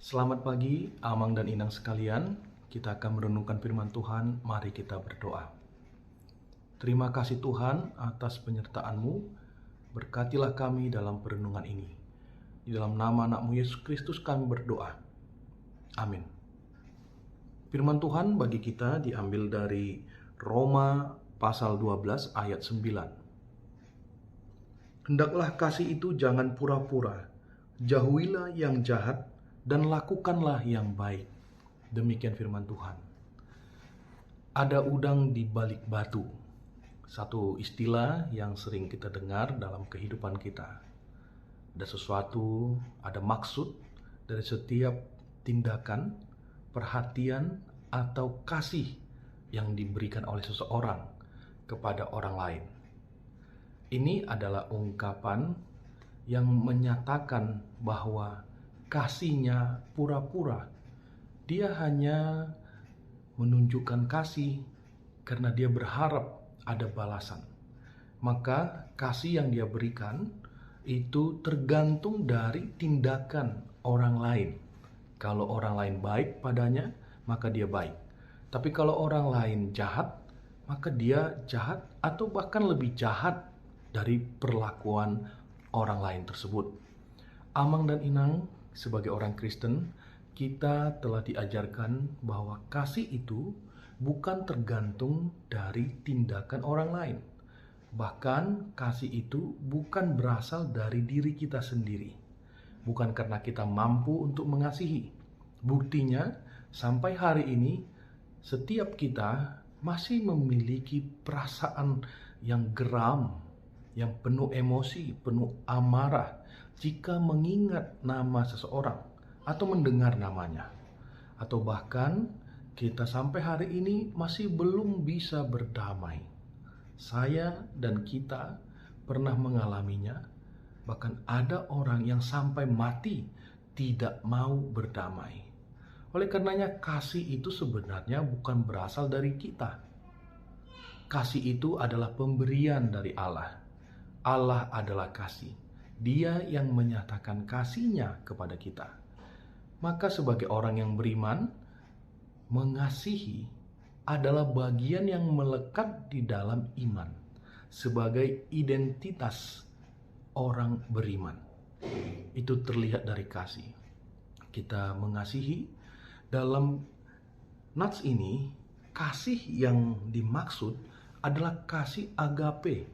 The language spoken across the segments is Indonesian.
Selamat pagi, Amang dan Inang sekalian. Kita akan merenungkan firman Tuhan. Mari kita berdoa. Terima kasih Tuhan atas penyertaan-Mu. Berkatilah kami dalam perenungan ini. Di dalam nama anak-Mu Yesus Kristus kami berdoa. Amin. Firman Tuhan bagi kita diambil dari Roma pasal 12 ayat 9. Hendaklah kasih itu jangan pura-pura. Jauhilah yang jahat dan lakukanlah yang baik. Demikian firman Tuhan. Ada udang di balik batu. Satu istilah yang sering kita dengar dalam kehidupan kita. Ada sesuatu, ada maksud dari setiap tindakan, perhatian, atau kasih yang diberikan oleh seseorang kepada orang lain. Ini adalah ungkapan yang menyatakan bahwa kasihnya pura-pura. Dia hanya menunjukkan kasih karena dia berharap ada balasan. Maka kasih yang dia berikan itu tergantung dari tindakan orang lain. Kalau orang lain baik padanya, maka dia baik. Tapi kalau orang lain jahat, maka dia jahat atau bahkan lebih jahat dari perlakuan orang lain tersebut. Amang dan Inang, sebagai orang Kristen, kita telah diajarkan bahwa kasih itu bukan tergantung dari tindakan orang lain. Bahkan kasih itu bukan berasal dari diri kita sendiri. Bukan karena kita mampu untuk mengasihi. Buktinya, sampai hari ini, setiap kita masih memiliki perasaan yang geram, yang penuh emosi, penuh amarah jika mengingat nama seseorang atau mendengar namanya. Atau bahkan kita sampai hari ini masih belum bisa berdamai. Saya dan kita pernah mengalaminya. Bahkan ada orang yang sampai mati tidak mau berdamai. Oleh karenanya kasih itu sebenarnya bukan berasal dari kita. Kasih itu adalah pemberian dari Allah. Allah adalah kasih. Dia yang menyatakan kasih-Nya kepada kita. Maka sebagai orang yang beriman, mengasihi adalah bagian yang melekat di dalam iman sebagai identitas orang beriman. Itu terlihat dari kasih. Kita mengasihi. Dalam nats ini, kasih yang dimaksud adalah kasih agape,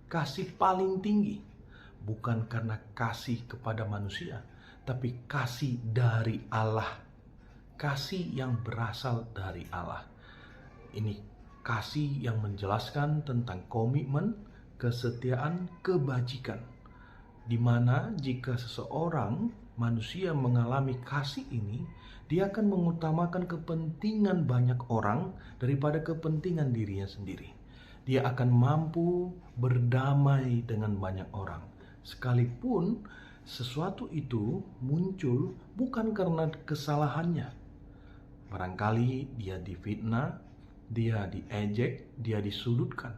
kasih paling tinggi. Bukan karena kasih kepada manusia, tapi kasih dari Allah. Kasih yang berasal dari Allah. Ini kasih yang menjelaskan tentang komitmen, kesetiaan, kebajikan. Di mana jika seseorang manusia mengalami kasih ini, dia akan mengutamakan kepentingan banyak orang daripada kepentingan dirinya sendiri. Dia akan mampu berdamai dengan banyak orang. Sekalipun sesuatu itu muncul bukan karena kesalahannya. Barangkali dia difitnah, dia diejek, dia disudutkan.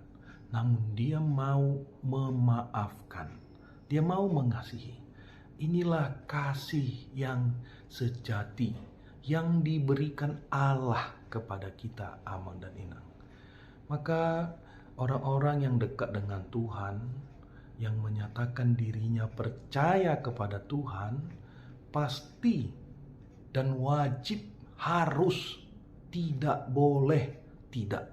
Namun dia mau memaafkan. Dia mau mengasihi. Inilah kasih yang sejati yang diberikan Allah kepada kita, Amang dan Inang. Maka orang-orang yang dekat dengan Tuhan, yang menyatakan dirinya percaya kepada Tuhan, pasti dan wajib harus, tidak boleh tidak.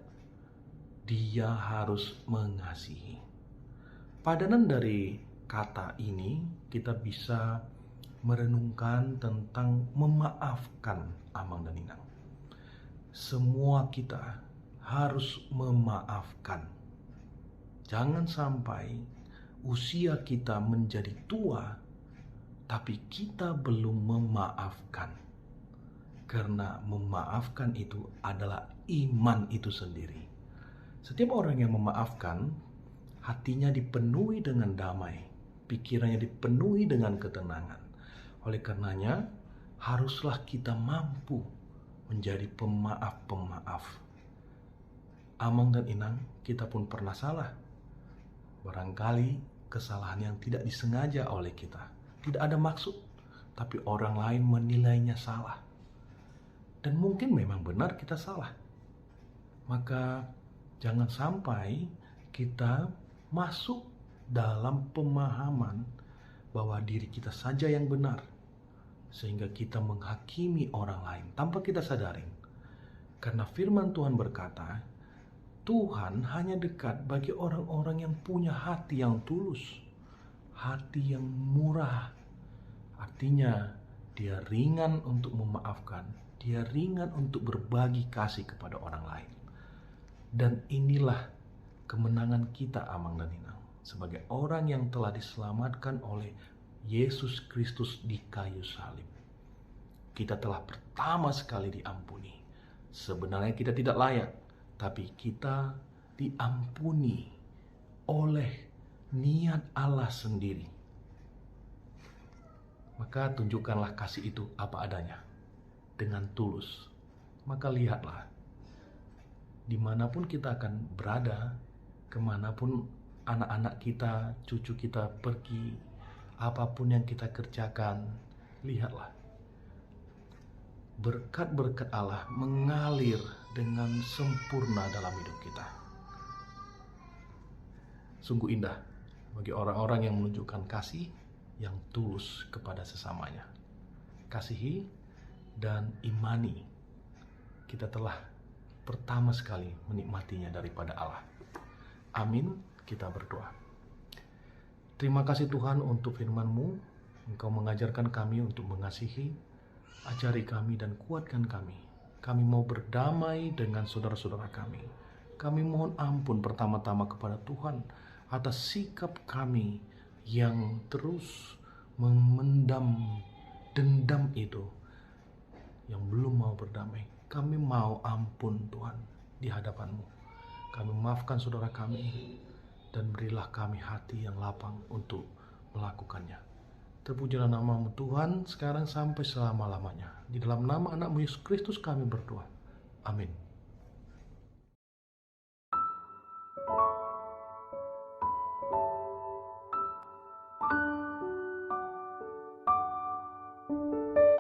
Dia harus mengasihi. Padanan dari kata ini kita bisa merenungkan tentang memaafkan, Amang dan Inang. Semua kita harus memaafkan. Jangan sampai usia kita menjadi tua, tapi kita belum memaafkan. Karena memaafkan itu adalah iman itu sendiri. Setiap orang yang memaafkan, hatinya dipenuhi dengan damai, pikirannya dipenuhi dengan ketenangan. Oleh karenanya, haruslah kita mampu menjadi pemaaf-pemaaf. Amang dan Inang, kita pun pernah salah. Barangkali kesalahan yang tidak disengaja oleh kita. Tidak ada maksud. tapi orang lain menilainya salah. Dan mungkin memang benar kita salah. Maka jangan sampai kita masuk dalam pemahaman bahwa diri kita saja yang benar, sehingga kita menghakimi orang lain tanpa kita sadarin. Karena firman Tuhan berkata, Tuhan hanya dekat bagi orang-orang yang punya hati yang tulus, hati yang murah. Artinya dia ringan untuk memaafkan, dia ringan untuk berbagi kasih kepada orang lain. Dan inilah kemenangan kita, Amang dan Inang, sebagai orang yang telah diselamatkan oleh Yesus Kristus di kayu salib. Kita telah pertama sekali diampuni. Sebenarnya kita tidak layak, tapi kita diampuni oleh niat Allah sendiri. Maka tunjukkanlah kasih itu apa adanya, dengan tulus. Maka lihatlah, dimanapun kita akan berada, kemanapun anak-anak kita, cucu kita pergi, apapun yang kita kerjakan, lihatlah, berkat-berkat Allah mengalir dengan sempurna dalam hidup kita. Sungguh indah bagi orang-orang yang menunjukkan kasih yang tulus kepada sesamanya. Kasihi dan imani, kita telah pertama sekali menikmatinya daripada Allah. Amin, kita berdoa. Terima kasih Tuhan untuk firman-Mu. Engkau mengajarkan kami untuk mengasihi. Ajari kami dan kuatkan kami. Kami mau berdamai dengan saudara-saudara kami. Kami mohon ampun pertama-tama kepada Tuhan atas sikap kami yang terus memendam dendam itu, yang belum mau berdamai. Kami mau ampun Tuhan di hadapan-Mu. Kami maafkan saudara kami dan berilah kami hati yang lapang untuk melakukannya. Terpujilah nama-Mu Tuhan sekarang sampai selama-lamanya. Di dalam nama anak-Mu Yesus Kristus kami berdoa. Amin.